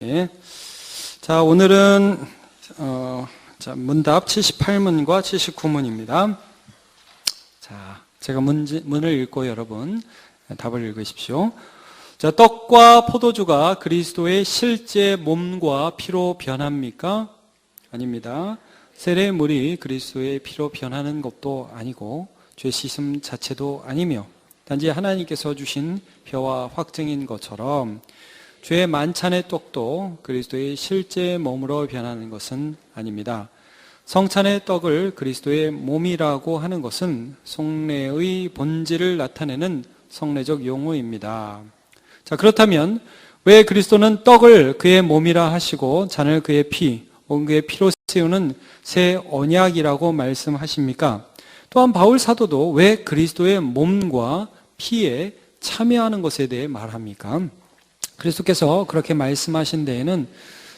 예. 자, 오늘은 문답 78문과 79문입니다. 자, 제가 문을 읽고 여러분 답을 읽으십시오. 자, 떡과 포도주가 그리스도의 실제 몸과 피로 변합니까? 아닙니다. 세례의 물이 그리스도의 피로 변하는 것도 아니고 죄 씻음 자체도 아니며 단지 하나님께서 주신 표와 확증인 것처럼 죄의 만찬의 떡도 그리스도의 실제 몸으로 변하는 것은 아닙니다. 성찬의 떡을 그리스도의 몸이라고 하는 것은 성례의 본질을 나타내는 성례적 용어입니다. 자, 그렇다면 왜 그리스도는 떡을 그의 몸이라 하시고 잔을 그의 피, 혹은 그의 피로 세우는 새 언약이라고 말씀하십니까? 또한 바울 사도도 왜 그리스도의 몸과 피에 참여하는 것에 대해 말합니까? 그리스도께서 그렇게 말씀하신 데에는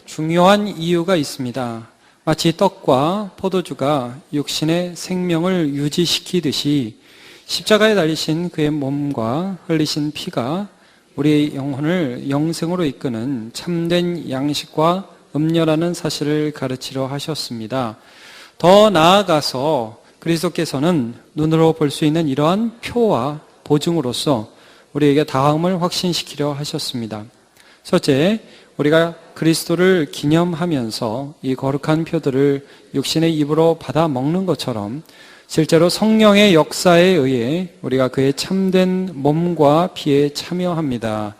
중요한 이유가 있습니다. 마치 떡과 포도주가 육신의 생명을 유지시키듯이 십자가에 달리신 그의 몸과 흘리신 피가 우리의 영혼을 영생으로 이끄는 참된 양식과 음료라는 사실을 가르치려 하셨습니다. 더 나아가서 그리스도께서는 눈으로 볼 수 있는 이러한 표와 보증으로서 우리에게 다음을 확신시키려 하셨습니다. 첫째, 우리가 그리스도를 기념하면서 이 거룩한 표들을 육신의 입으로 받아 먹는 것처럼 실제로 성령의 역사에 의해 우리가 그의 참된 몸과 피에 참여합니다.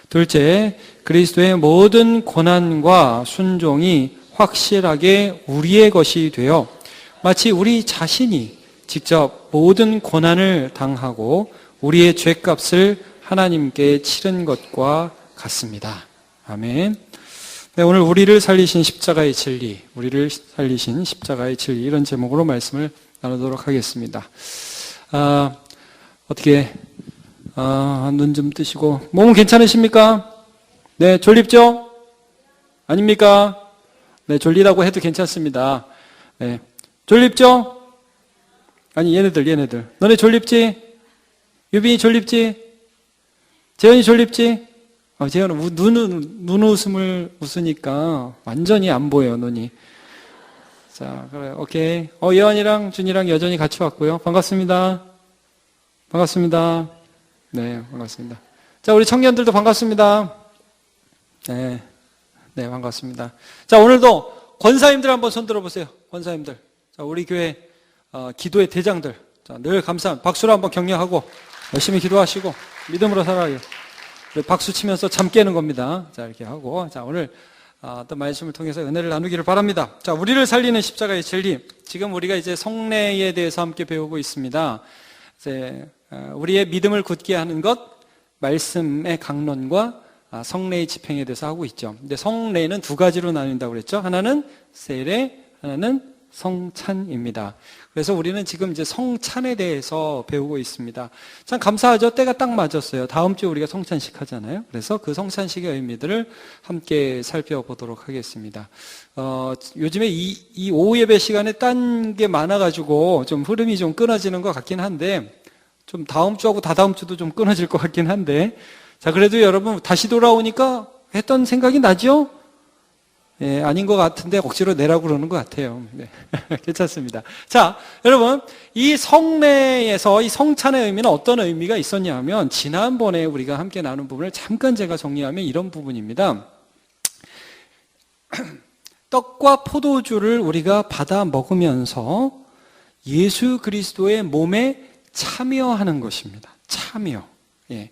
둘째, 그리스도의 모든 고난과 순종이 확실하게 우리의 것이 되어 마치 우리 자신이 직접 모든 고난을 당하고 우리의 죄값을 하나님께 치른 것과 같습니다. 아멘. 네, 오늘 우리를 살리신 십자가의 진리, 우리를 살리신 십자가의 진리, 이런 제목으로 말씀을 나누도록 하겠습니다. 눈 좀 뜨시고, 몸은 괜찮으십니까? 네, 졸립죠? 아닙니까? 네, 졸리다고 해도 괜찮습니다. 네, 졸립죠? 아니, 얘네들. 너네 졸립지? 유빈이 졸립지? 재현이 졸립지? 재현은 눈웃음을 웃으니까 완전히 안 보여요, 눈이. 자, 그래, 오케이. 예원이랑 준이랑 여전히 같이 왔고요. 반갑습니다. 네, 반갑습니다. 자, 우리 청년들도 반갑습니다. 네, 반갑습니다. 자, 오늘도 권사님들 한번 손 들어보세요. 권사님들. 자, 우리 교회 기도의 대장들. 자, 늘 감사합니다. 박수로 한번 격려하고 열심히 기도하시고 믿음으로 살아요. 박수 치면서 잠 깨는 겁니다. 자, 이렇게 하고, 자, 오늘 어떤 말씀을 통해서 은혜를 나누기를 바랍니다. 자, 우리를 살리는 십자가의 진리. 지금 우리가 이제 성례에 대해서 함께 배우고 있습니다. 이제 우리의 믿음을 굳게 하는 것, 말씀의 강론과 성례의 집행에 대해서 하고 있죠. 근데 성례는 두 가지로 나뉜다고 그랬죠. 하나는 세례, 하나는 성찬입니다. 그래서 우리는 지금 이제 성찬에 대해서 배우고 있습니다. 참 감사하죠. 때가 딱 맞았어요. 다음 주에 우리가 성찬식 하잖아요. 그래서 그 성찬식의 의미들을 함께 살펴보도록 하겠습니다. 요즘에 이 오후 예배 시간에 딴 게 많아가지고 좀 흐름이 좀 끊어지는 것 같긴 한데, 좀 다음 주하고 다다음 주도 좀 끊어질 것 같긴 한데, 자, 그래도 여러분 다시 돌아오니까 했던 생각이 나죠? 예, 아닌 것 같은데 억지로 내라고 그러는 것 같아요. 네. 괜찮습니다. 자, 여러분, 이 성례에서 이 성찬의 의미는 어떤 의미가 있었냐 하면, 지난번에 우리가 함께 나눈 부분을 잠깐 제가 정리하면 이런 부분입니다. 떡과 포도주를 우리가 받아 먹으면서 예수 그리스도의 몸에 참여하는 것입니다. 참여. 예.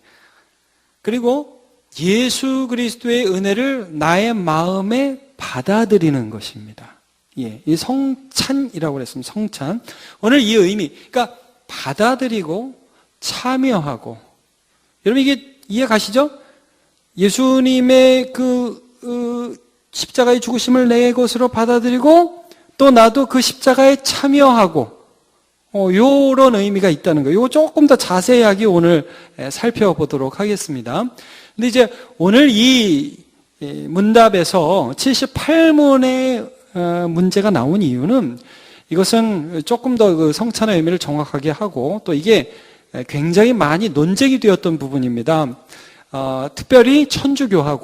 그리고 예수 그리스도의 은혜를 나의 마음에 받아들이는 것입니다. 예, 이 성찬이라고 그랬습니다. 성찬. 오늘 이 의미, 그러니까 받아들이고 참여하고. 여러분 이게 이해 가시죠? 예수님의 십자가의 죽으심을 내 것으로 받아들이고 또 나도 그 십자가에 참여하고 요런 의미가 있다는 거예요. 요거 조금 더 자세하게 오늘 살펴보도록 하겠습니다. 근데 이제 오늘 이 문답에서 78문의 문제가 나온 이유는, 이것은 조금 더 그 성찬의 의미를 정확하게 하고 또 이게 굉장히 많이 논쟁이 되었던 부분입니다. 특별히 천주교와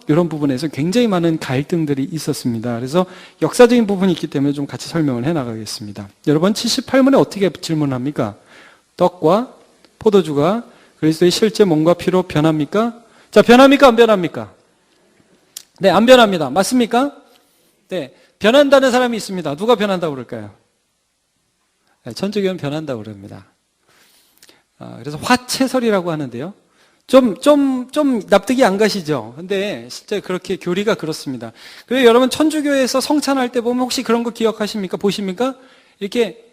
이런 부분에서 굉장히 많은 갈등들이 있었습니다. 그래서 역사적인 부분이 있기 때문에 좀 같이 설명을 해나가겠습니다. 여러분 78문에 어떻게 질문합니까? 떡과 포도주가 그리스도의 실제 몸과 피로 변합니까? 자, 변합니까? 안 변합니까? 네, 안 변합니다. 맞습니까? 네, 변한다는 사람이 있습니다. 누가 변한다고 그럴까요? 네, 천주교는 변한다고 그럽니다. 그래서 화채설이라고 하는데요. 좀 납득이 안 가시죠? 근데 실제 그렇게 교리가 그렇습니다. 그래서 여러분 천주교에서 성찬할 때 보면 혹시 그런 거 기억하십니까? 보십니까? 이렇게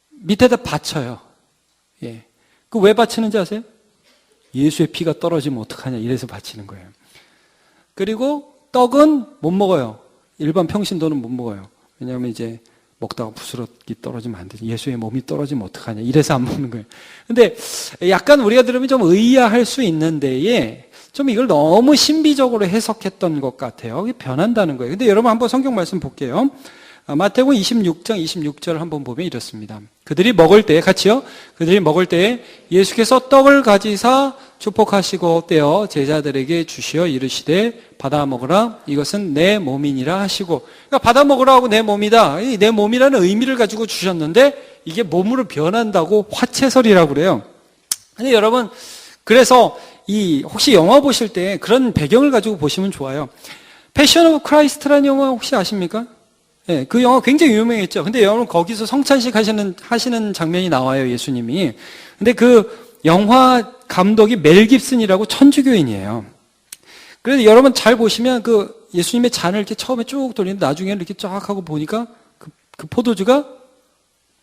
밑에다 받쳐요. 예. 그 왜 받치는지 아세요? 예수의 피가 떨어지면 어떡하냐 이래서 바치는 거예요. 그리고 떡은 못 먹어요. 일반 평신도는 못 먹어요. 왜냐하면 이제 먹다가 부스러기 떨어지면 안 되죠. 예수의 몸이 떨어지면 어떡하냐 이래서 안 먹는 거예요. 근데 약간 우리가 들으면 좀 의아할 수 있는데 좀 이걸 너무 신비적으로 해석했던 것 같아요. 이게 변한다는 거예요. 근데 여러분 한번 성경 말씀 볼게요. 마태복음 26장 26절 한번 보면 이렇습니다. 그들이 먹을 때 같이요. 그들이 먹을 때 예수께서 떡을 가지사 축복하시고 떼어 제자들에게 주시어 이르시되 받아 먹으라 이것은 내 몸이니라 하시고, 그러니까 받아 먹으라 하고 내 몸이다. 내 몸이라는 의미를 가지고 주셨는데 이게 몸으로 변한다고 화채설이라고 그래요. 근데 여러분 그래서 혹시 영화 보실 때 그런 배경을 가지고 보시면 좋아요. 패션 오브 크라이스트라는 영화 혹시 아십니까? 네, 그 영화 굉장히 유명했죠. 근데 여러분 거기서 성찬식 하시는 장면이 나와요, 예수님이. 근데 그 영화 감독이 멜 깁슨이라고 천주교인이에요. 그래서 여러분 잘 보시면 그 예수님의 잔을 이렇게 처음에 쭉 돌리는데 나중에는 이렇게 쫙 하고 보니까 그 포도주가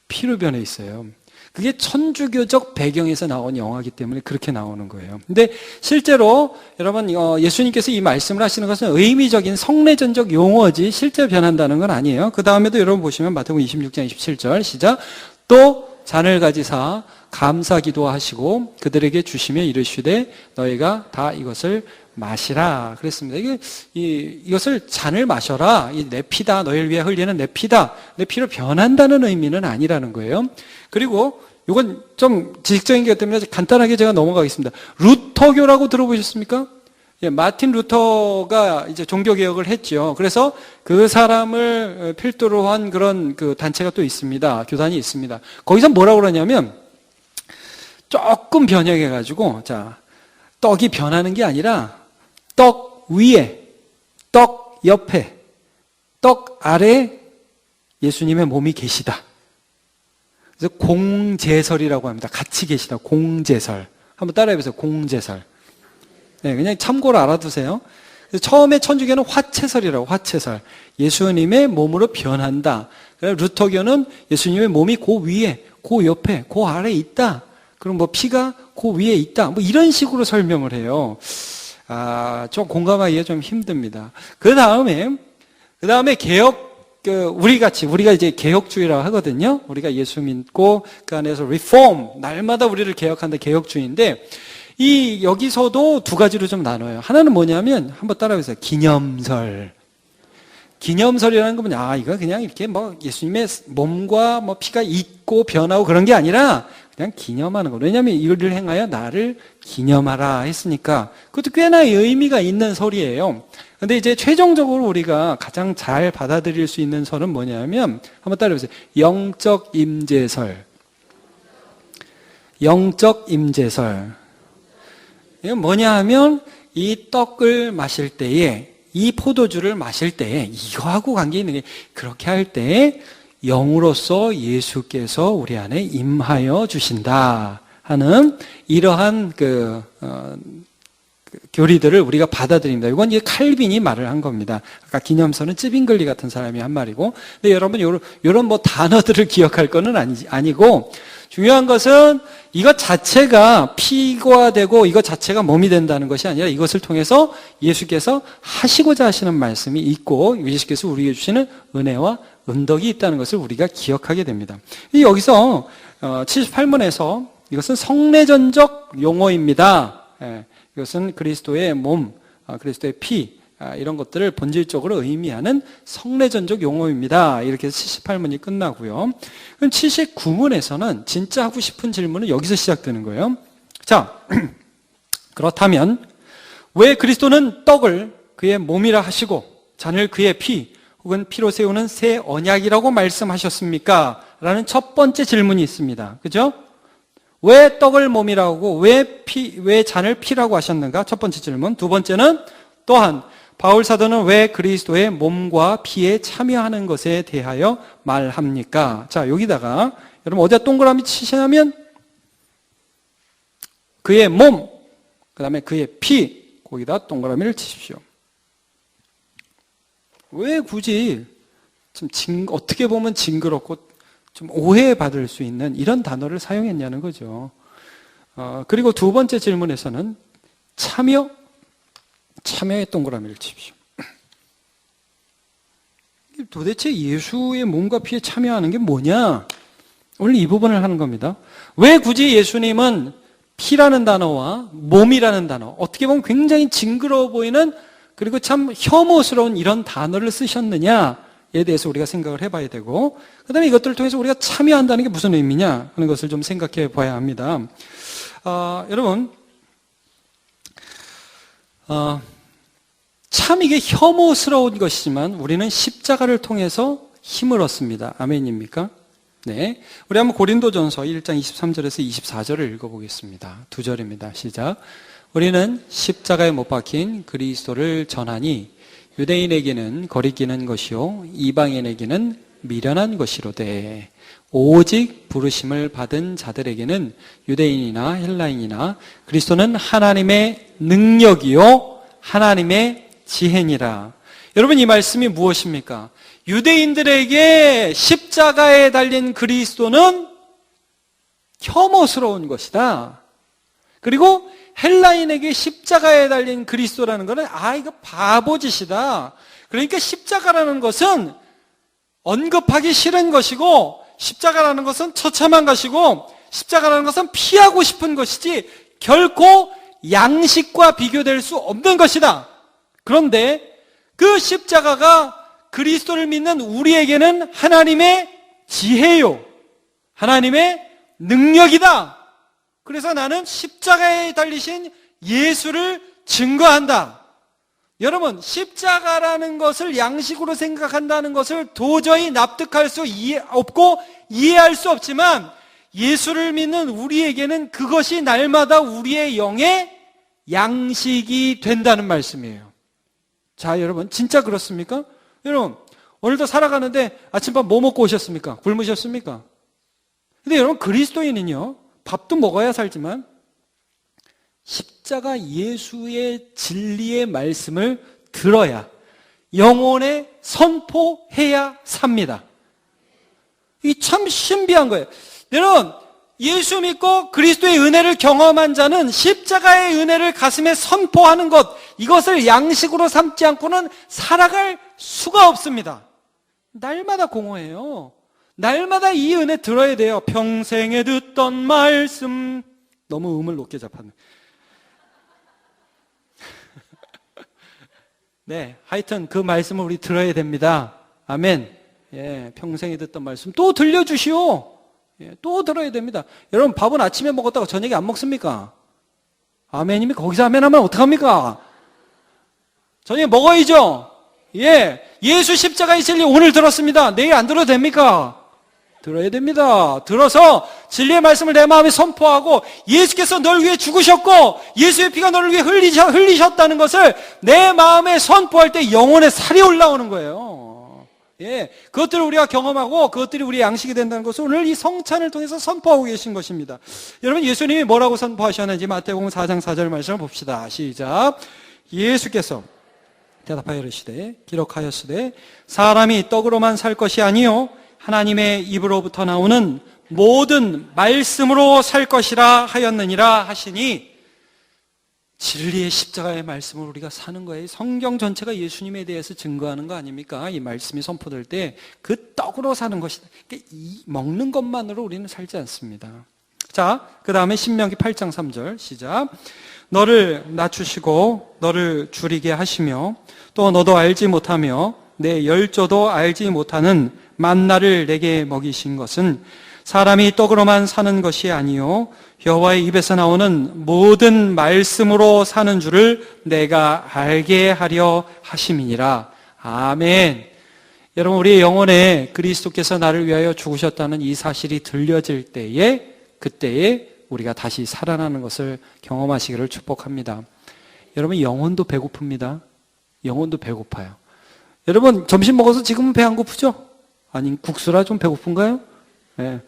피로 변해 있어요. 그게 천주교적 배경에서 나온 영화이기 때문에 그렇게 나오는 거예요. 근데 실제로 여러분 예수님께서 이 말씀을 하시는 것은 의미적인 성례전적 용어지 실제 변한다는 건 아니에요. 그 다음에도 여러분 보시면 마태복음 26장 27절 시작. 또 잔을 가지사 감사 기도하시고 그들에게 주시며 이르시되 너희가 다 이것을 마시라 그랬습니다. 이것을 잔을 마셔라. 내 피다. 너희를 위해 흘리는 내 피다. 내 피로 변한다는 의미는 아니라는 거예요. 그리고 이건 좀 지식적인 것 때문에 간단하게 제가 넘어가겠습니다. 루터교라고 들어보셨습니까? 예, 마틴 루터가 이제 종교개혁을 했죠. 그래서 그 사람을 필두로 한 그런 그 단체가 또 있습니다. 교단이 있습니다. 거기서 뭐라고 그러냐면 조금 변형해가지고 자, 떡이 변하는 게 아니라 떡 위에, 떡 옆에, 떡 아래 예수님의 몸이 계시다. 그래서 공제설이라고 합니다. 같이 계시다. 공제설. 한번 따라해보세요. 공제설. 네, 그냥 참고로 알아두세요. 그래서 처음에 천주교는 화채설이라고, 화채설. 예수님의 몸으로 변한다. 그래서 루터교는 예수님의 몸이 그 위에, 그 옆에, 그 아래에 있다. 그럼 뭐 피가 그 위에 있다. 뭐 이런 식으로 설명을 해요. 좀 공감하기가 좀 힘듭니다. 그 다음에 우리가 이제 개혁주의라고 하거든요. 우리가 예수 믿고 그 안에서 리폼, 날마다 우리를 개혁한다 개혁주의인데 여기서도 두 가지로 좀 나눠요. 하나는 뭐냐면 한번 따라해보세요. 기념설. 기념설이라는 건 이거 그냥 이렇게 뭐 예수님의 몸과 뭐 피가 있고 변하고 그런 게 아니라 그냥 기념하는 거. 왜냐하면 이를 행하여 나를 기념하라 했으니까 그것도 꽤나 의미가 있는 설이에요. 근데 이제 최종적으로 우리가 가장 잘 받아들일 수 있는 설은 뭐냐면 한번 따라해보세요. 영적 임재설. 영적 임재설. 이건 뭐냐 하면 이 떡을 마실 때에 이 포도주를 마실 때에 이거하고 관계 있는 게 그렇게 할 때에 영으로서 예수께서 우리 안에 임하여 주신다 하는 이러한 교리들을 우리가 받아들입니다. 이건 이제 칼빈이 말을 한 겁니다. 아까 기념서는 찌빙글리 같은 사람이 한 말이고, 근데 여러분 요런 뭐 단어들을 기억할 거는 아니고 중요한 것은 이것 자체가 피가 되고 이것 자체가 몸이 된다는 것이 아니라 이것을 통해서 예수께서 하시고자 하시는 말씀이 있고 예수께서 우리에게 주시는 은혜와 은덕이 있다는 것을 우리가 기억하게 됩니다. 여기서 78문에서 이것은 성례전적 용어입니다. 이것은 그리스도의 몸, 그리스도의 피 이런 것들을 본질적으로 의미하는 성례전적 용어입니다. 이렇게 해서 78문이 끝나고요. 그럼 79문에서는 진짜 하고 싶은 질문은 여기서 시작되는 거예요. 자, 그렇다면 왜 그리스도는 떡을 그의 몸이라 하시고 잔을 그의 피 혹은 피로 세우는 새 언약이라고 말씀하셨습니까? 라는 첫 번째 질문이 있습니다. 그죠? 왜 떡을 몸이라고 왜 잔을 피라고 하셨는가? 첫 번째 질문. 두 번째는 또한 바울 사도는 왜 그리스도의 몸과 피에 참여하는 것에 대하여 말합니까? 자, 여기다가 여러분 어디다 동그라미 치시냐면 그의 몸, 그 다음에 그의 피, 거기다 동그라미를 치십시오. 왜 굳이 좀 어떻게 보면 징그럽고 좀 오해받을 수 있는 이런 단어를 사용했냐는 거죠. 그리고 두 번째 질문에서는 참여의 동그라미를 치십시오. 도대체 예수의 몸과 피에 참여하는 게 뭐냐? 오늘 이 부분을 하는 겁니다. 왜 굳이 예수님은 피라는 단어와 몸이라는 단어, 어떻게 보면 굉장히 징그러워 보이는 그리고 참 혐오스러운 이런 단어를 쓰셨느냐에 대해서 우리가 생각을 해봐야 되고, 그 다음에 이것들을 통해서 우리가 참여한다는 게 무슨 의미냐 하는 것을 좀 생각해 봐야 합니다. 여러분, 참 이게 혐오스러운 것이지만 우리는 십자가를 통해서 힘을 얻습니다. 아멘입니까? 네. 우리 한번 고린도전서 1장 23절에서 24절을 읽어보겠습니다. 두 절입니다. 시작. 우리는 십자가에 못 박힌 그리스도를 전하니 유대인에게는 거리끼는 것이요 이방인에게는 미련한 것이로되 오직 부르심을 받은 자들에게는 유대인이나 헬라인이나 그리스도는 하나님의 능력이요 하나님의 지혜니라. 여러분, 이 말씀이 무엇입니까? 유대인들에게 십자가에 달린 그리스도는 혐오스러운 것이다. 그리고 헬라인에게 십자가에 달린 그리스도라는 것은 이거 바보짓이다. 그러니까 십자가라는 것은 언급하기 싫은 것이고, 십자가라는 것은 처참한 것이고, 십자가라는 것은 피하고 싶은 것이지 결코 양식과 비교될 수 없는 것이다. 그런데 그 십자가가 그리스도를 믿는 우리에게는 하나님의 지혜요, 하나님의 능력이다. 그래서 나는 십자가에 달리신 예수를 증거한다. 여러분, 십자가라는 것을 양식으로 생각한다는 것을 도저히 납득할 수 없고 이해할 수 없지만 예수를 믿는 우리에게는 그것이 날마다 우리의 영의 양식이 된다는 말씀이에요. 자, 여러분, 진짜 그렇습니까? 여러분, 오늘도 살아가는데 아침밥 뭐 먹고 오셨습니까? 굶으셨습니까? 근데 여러분, 그리스도인은요, 밥도 먹어야 살지만 십자가 예수의 진리의 말씀을 들어야, 영혼에 선포해야 삽니다. 이 참 신비한 거예요. 여러분, 예수 믿고 그리스도의 은혜를 경험한 자는 십자가의 은혜를 가슴에 선포하는 것, 이것을 양식으로 삼지 않고는 살아갈 수가 없습니다. 날마다 공허해요. 날마다 이 은혜 들어야 돼요. 평생에 듣던 말씀. 너무 음을 높게 잡았네. 네, 하여튼 그 말씀을 우리 들어야 됩니다. 아멘. 예, 평생에 듣던 말씀 또 들려주시오. 예, 또 들어야 됩니다. 여러분, 밥은 아침에 먹었다고 저녁에 안 먹습니까? 아멘입니까? 거기서 아멘하면 어떡합니까? 저녁에 먹어야죠. 예, 예수 십자가의 진리 오늘 들었습니다. 내일 안 들어도 됩니까? 들어야 됩니다. 들어서 진리의 말씀을 내 마음에 선포하고, 예수께서 널 위해 죽으셨고 예수의 피가 너를 위해 흘리셨다는 것을 내 마음에 선포할 때 영혼의 살이 올라오는 거예요. 예, 그것들을 우리가 경험하고 그것들이 우리의 양식이 된다는 것을 오늘 이 성찬을 통해서 선포하고 계신 것입니다. 여러분, 예수님이 뭐라고 선포하셨는지 마태복음 4장 4절 말씀을 봅시다. 시작. 예수께서 대답하여 이르시되 기록하였으되 사람이 떡으로만 살 것이 아니요 하나님의 입으로부터 나오는 모든 말씀으로 살 것이라 하였느니라 하시니, 진리의 십자가의 말씀을 우리가 사는 거예요. 성경 전체가 예수님에 대해서 증거하는 거 아닙니까? 이 말씀이 선포될 때 그 떡으로 사는 것이다. 그러니까 먹는 것만으로 우리는 살지 않습니다. 자, 그 다음에 신명기 8장 3절 시작. 너를 낮추시고 너를 줄이게 하시며 또 너도 알지 못하며 내 열조도 알지 못하는 만나를 내게 먹이신 것은 사람이 떡으로만 사는 것이 아니요 여호와의 입에서 나오는 모든 말씀으로 사는 줄을 내가 알게 하려 하심이니라. 아멘. 여러분, 우리의 영혼에 그리스도께서 나를 위하여 죽으셨다는 이 사실이 들려질 때에, 그때에 우리가 다시 살아나는 것을 경험하시기를 축복합니다. 여러분, 영혼도 배고픕니다. 영혼도 배고파요. 여러분, 점심 먹어서 지금은 배 안 고프죠? 아니, 국수라 좀 배고픈가요? 네.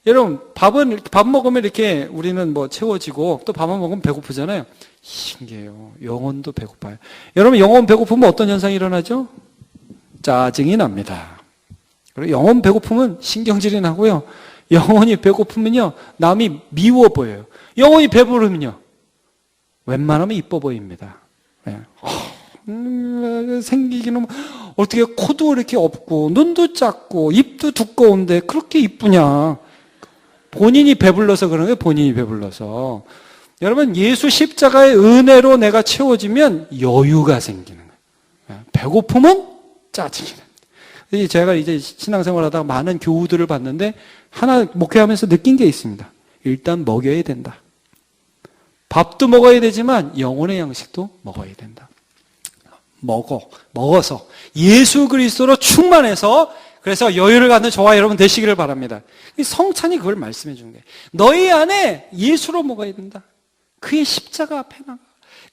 여러분, 밥 먹으면 이렇게 우리는 뭐 채워지고 또 밥만 먹으면 배고프잖아요. 신기해요. 영혼도 배고파요. 여러분, 영혼 배고프면 어떤 현상이 일어나죠? 짜증이 납니다. 그리고 영혼 배고프면 신경질이 나고요. 영혼이 배고프면요, 남이 미워 보여요. 영혼이 배부르면요, 웬만하면 이뻐 보입니다. 네. 생기기는 어떻게 코도 이렇게 없고 눈도 작고 입도 두꺼운데 그렇게 이쁘냐? 본인이 배불러서 그런 거예요. 본인이 배불러서. 여러분, 예수 십자가의 은혜로 내가 채워지면 여유가 생기는 거예요. 배고픔은 짜증이 납니다. 제가 이제 신앙생활 하다가 많은 교우들을 봤는데 하나 목회하면서 느낀 게 있습니다. 일단 먹여야 된다. 밥도 먹어야 되지만 영혼의 양식도 먹어야 된다. 먹어서 예수 그리스도로 충만해서 그래서 여유를 갖는 저와 여러분 되시기를 바랍니다. 성찬이 그걸 말씀해 주는 거예요. 너희 안에 예수로 먹어야 된다. 그의 십자가 앞에 나가.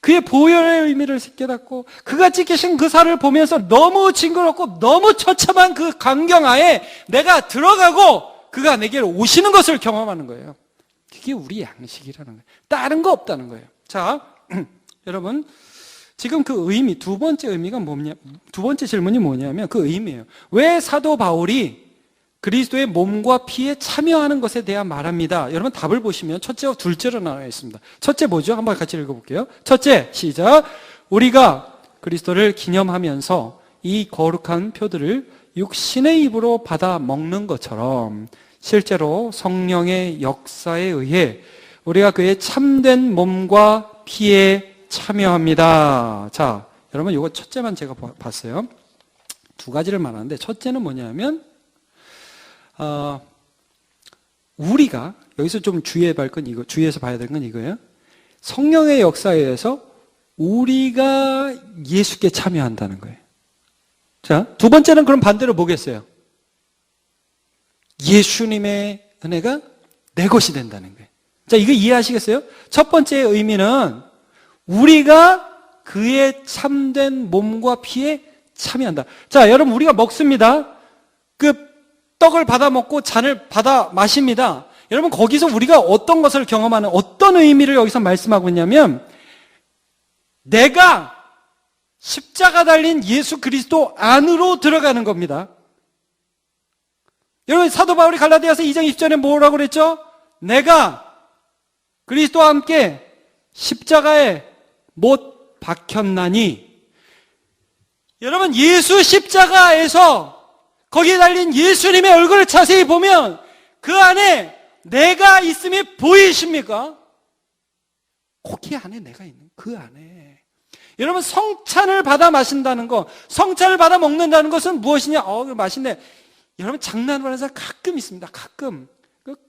그의 보혈의 의미를 깨닫고 그가 찢기신 그 살을 보면서 너무 징그럽고 너무 처참한 그 광경하에 내가 들어가고 그가 내게로 오시는 것을 경험하는 거예요. 그게 우리 양식이라는 거예요. 다른 거 없다는 거예요. 자, 여러분, 지금 그 의미, 두 번째 의미가 뭐냐, 두 번째 질문이 뭐냐면 그 의미예요. 왜 사도 바울이 그리스도의 몸과 피에 참여하는 것에 대한 말합니다. 여러분, 답을 보시면 첫째와 둘째로 나눠 있습니다. 첫째 뭐죠? 한번 같이 읽어볼게요. 첫째, 시작. 우리가 그리스도를 기념하면서 이 거룩한 표들을 육신의 입으로 받아 먹는 것처럼 실제로 성령의 역사에 의해 우리가 그의 참된 몸과 피에 참여합니다. 자, 여러분, 이거 첫째만 제가 봤어요. 두 가지를 말하는데 첫째는 뭐냐면 우리가 여기서 좀 주의해서 봐야 되는 건 이거예요. 성령의 역사에 의해서 우리가 예수께 참여한다는 거예요. 자, 두 번째는 그럼 반대로 뭐겠어요? 예수님의 은혜가 내 것이 된다는 거예요. 자, 이거 이해하시겠어요? 첫 번째의 의미는 우리가 그의 참된 몸과 피에 참여한다. 자, 여러분, 우리가 먹습니다. 그 떡을 받아 먹고 잔을 받아 마십니다. 여러분, 거기서 우리가 어떤 것을 경험하는, 어떤 의미를 여기서 말씀하고 있냐면 내가 십자가 달린 예수 그리스도 안으로 들어가는 겁니다. 여러분, 사도 바울이 갈라디아서 2장 20절에 뭐라고 그랬죠? 내가 그리스도와 함께 십자가에 못 박혔나니. 여러분, 예수 십자가에서 거기에 달린 예수님의 얼굴을 자세히 보면 그 안에 내가 있음이 보이십니까? 거기 안에 내가 있는 그 안에. 여러분, 성찬을 받아 마신다는 거, 성찬을 받아 먹는다는 것은 무엇이냐? 맛있네. 여러분, 장난을 하는 사람 가끔 있습니다. 가끔.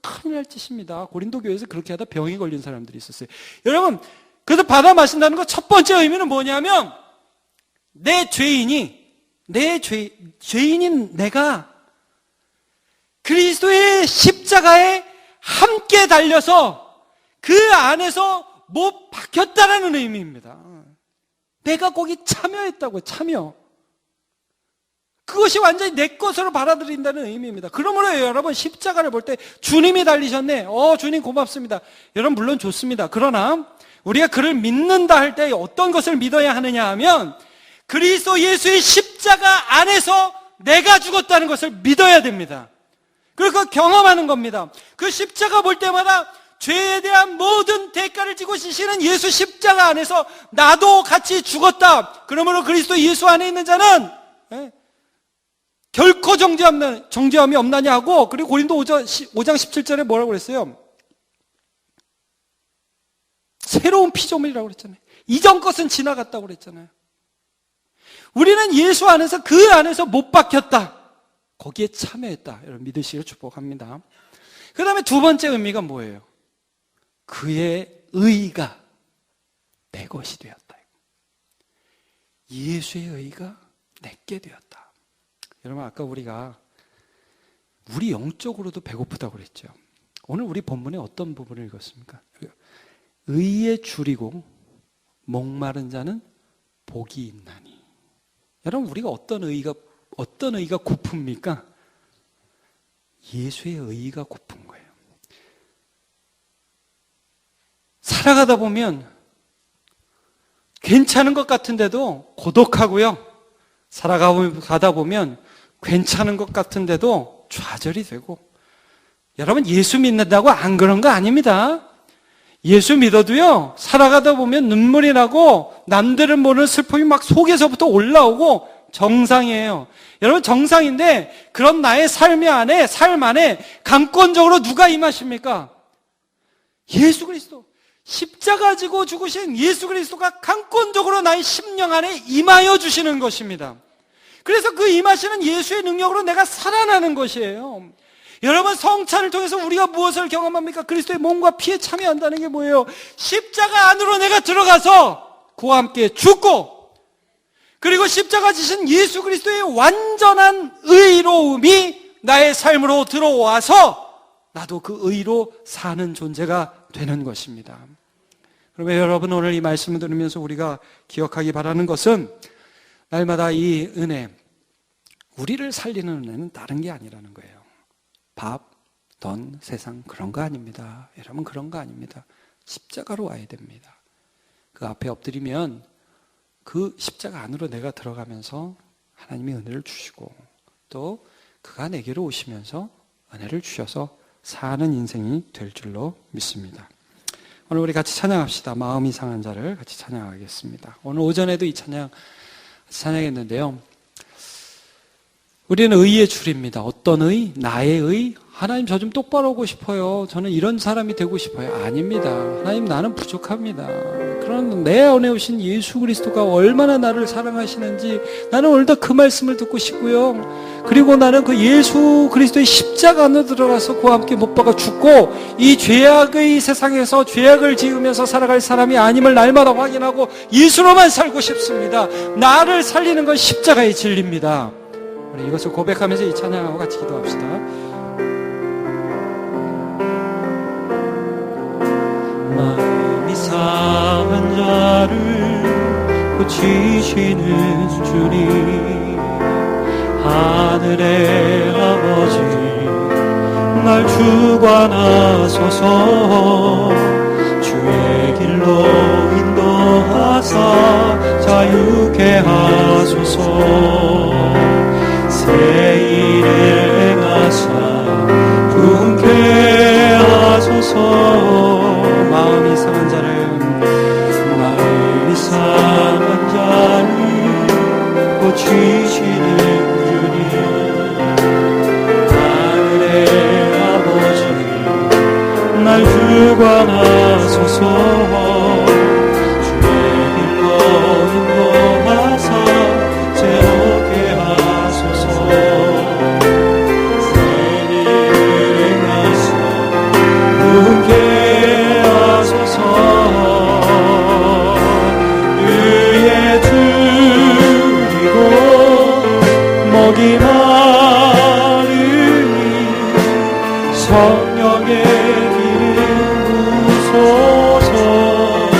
큰일 날 짓입니다. 고린도 교회에서 그렇게 하다 병이 걸린 사람들이 있었어요. 여러분, 그래서 받아 마신다는 거 첫 번째 의미는 뭐냐면 죄인인 내가 그리스도의 십자가에 함께 달려서 그 안에서 못 박혔다라는 의미입니다. 내가 거기 참여했다고요. 참여. 그것이 완전히 내 것으로 받아들인다는 의미입니다. 그러므로 여러분, 십자가를 볼 때 주님이 달리셨네. 주님 고맙습니다. 여러분, 물론 좋습니다. 그러나 우리가 그를 믿는다 할 때 어떤 것을 믿어야 하느냐 하면 그리스도 예수의 십자가 안에서 내가 죽었다는 것을 믿어야 됩니다. 그리고 경험하는 겁니다. 그 십자가 볼 때마다 죄에 대한 모든 대가를 지고 지시는 예수 십자가 안에서 나도 같이 죽었다. 그러므로 그리스도 예수 안에 있는 자는 결코 정죄함이 없나냐 하고, 그리고 고린도 5장 17절에 뭐라고 그랬어요? 새로운 피조물이라고 그랬잖아요. 이전 것은 지나갔다고 그랬잖아요. 우리는 예수 안에서, 그 안에서 못 박혔다. 거기에 참여했다. 여러분, 믿으시길 축복합니다. 그 다음에 두 번째 의미가 뭐예요? 그의 의가 내 것이 되었다. 예수의 의가 내게 되었다. 여러분, 아까 우리 영적으로도 배고프다고 그랬죠. 오늘 우리 본문에 어떤 부분을 읽었습니까? 의에 줄이고 목마른 자는 복이 있나니. 여러분, 우리가 어떤 의가 고픕니까? 예수의 의가 고픈 거예요. 살아가다 보면 괜찮은 것 같은데도 고독하고요. 살아가다 보면 괜찮은 것 같은데도 좌절이 되고. 여러분, 예수 믿는다고 안 그런 거 아닙니다. 예수 믿어도요, 살아가다 보면 눈물이 나고 남들은 모르는 슬픔이 막 속에서부터 올라오고 정상이에요. 여러분, 정상인데 그런 나의 삶 안에 강권적으로 누가 임하십니까? 예수 그리스도. 십자가 지고 죽으신 예수 그리스도가 강권적으로 나의 심령 안에 임하여 주시는 것입니다. 그래서 그 임하시는 예수의 능력으로 내가 살아나는 것이에요. 여러분, 성찬을 통해서 우리가 무엇을 경험합니까? 그리스도의 몸과 피에 참여한다는 게 뭐예요? 십자가 안으로 내가 들어가서 그와 함께 죽고, 그리고 십자가 지신 예수 그리스도의 완전한 의로움이 나의 삶으로 들어와서 나도 그 의로 사는 존재가 되는 것입니다. 그러면 여러분, 오늘 이 말씀을 들으면서 우리가 기억하기 바라는 것은 날마다 이 은혜, 우리를 살리는 은혜는 다른 게 아니라는 거예요. 밥, 돈, 세상 그런 거 아닙니다. 여러분, 그런 거 아닙니다. 십자가로 와야 됩니다. 그 앞에 엎드리면 그 십자가 안으로 내가 들어가면서 하나님의 은혜를 주시고, 또 그가 내게로 오시면서 은혜를 주셔서 사는 인생이 될 줄로 믿습니다. 오늘 우리 같이 찬양합시다. 마음이 상한 자를 같이 찬양하겠습니다. 오늘 오전에도 이 찬양했는데요. 우리는 의의 줄입니다. 어떤 의? 나의 의? 하나님, 저 좀 똑바로 하고 싶어요. 저는 이런 사람이 되고 싶어요. 아닙니다. 하나님, 나는 부족합니다. 그런 내 안에 오신 예수 그리스도가 얼마나 나를 사랑하시는지 나는 오늘도 그 말씀을 듣고 싶고요. 그리고 나는 그 예수 그리스도의 십자가 안으로 들어가서 그와 함께 못 박아 죽고, 이 죄악의 세상에서 죄악을 지으면서 살아갈 사람이 아님을 날마다 확인하고 예수로만 살고 싶습니다. 나를 살리는 건 십자가의 진리입니다. 우리 이것을 고백하면서 이 찬양하고 같이 기도합시다. 마음이 상한 자를 고치시는 주님, 하늘의 아버지 날 주관하소서. 주의 길로 인도하사 자유케 하소서. 새 일을 행하사 부흥케 하소서. 마음이 상한 자를 고치시는 주님, 하늘의 아버지 날 주관하소서. 주의 길로 인도하사 새롭게 하소서. 새 일을 행하사 부흥케 하소서. 의에 줄이고 목이 마르니 성령의 기름 부소서.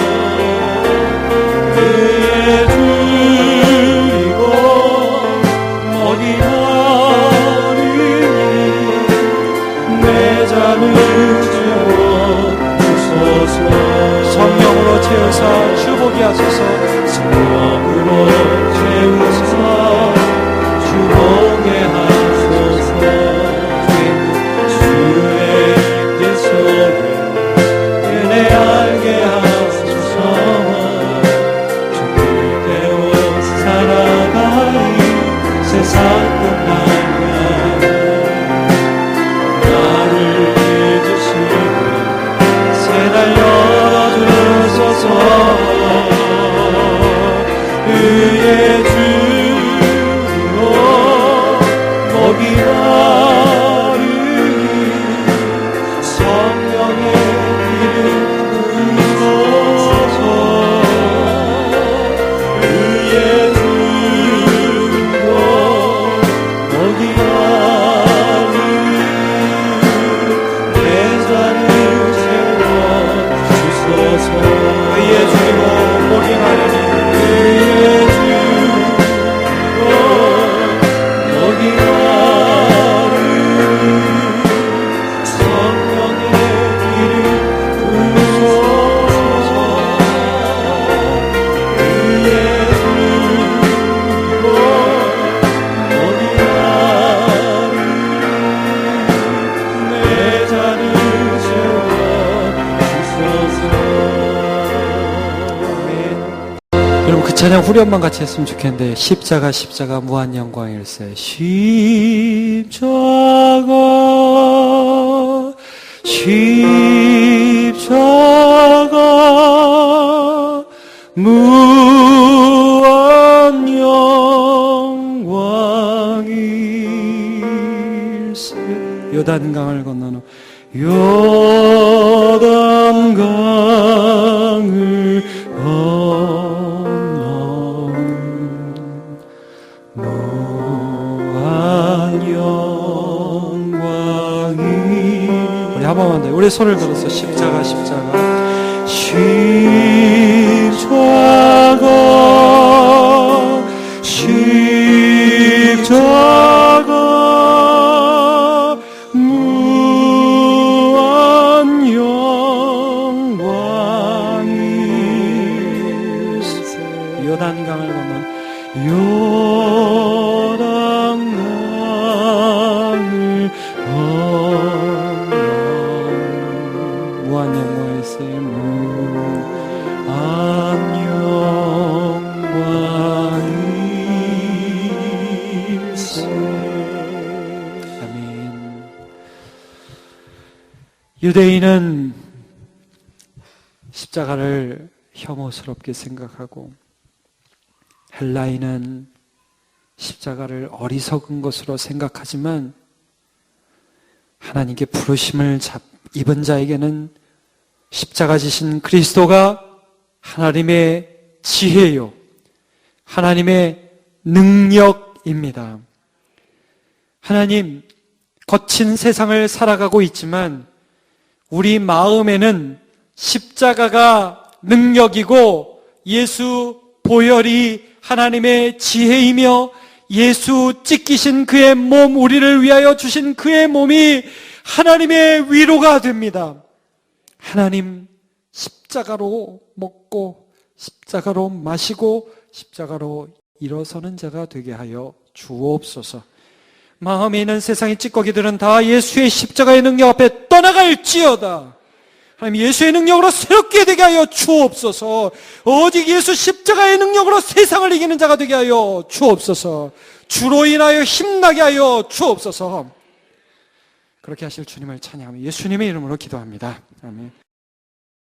찬양 후렴만 같이 했으면 좋겠는데 십자가 십자가 무한 영광일세. 십자가 십자가 무한 영광일세. 요단강을 건너는 요단강을 건너는 무한 영광이. 우리 한 번만 더 우리 손을 들어서 십자가 십자가 십자가 십자가 무한 영광일세. 요단강을 건너 요단강을 건너 무한 영광일세. 무한 영광일세. 아멘. 유대인은 십자가를 혐오스럽게 생각하고 헬라인은 십자가를 어리석은 것으로 생각하지만 하나님께 부르심을 입은 자에게는 십자가 지신 그리스도가 하나님의 지혜요, 하나님의 능력입니다. 하나님, 거친 세상을 살아가고 있지만 우리 마음에는 십자가가 능력이고 예수 보혈이 하나님의 지혜이며 예수 찢기신 그의 몸, 우리를 위하여 주신 그의 몸이 하나님의 위로가 됩니다. 하나님, 십자가로 먹고 십자가로 마시고 십자가로 일어서는 자가 되게 하여 주옵소서. 마음에 있는 세상의 찌꺼기들은 다 예수의 십자가의 능력 앞에 떠나갈지어다. 하나님, 예수의 능력으로 새롭게 되게 하여 주옵소서. 오직 예수 십자가의 능력으로 세상을 이기는 자가 되게 하여 주옵소서. 주로 인하여 힘나게 하여 주옵소서. 그렇게 하실 주님을 찬양하며 예수님의 이름으로 기도합니다. 아멘.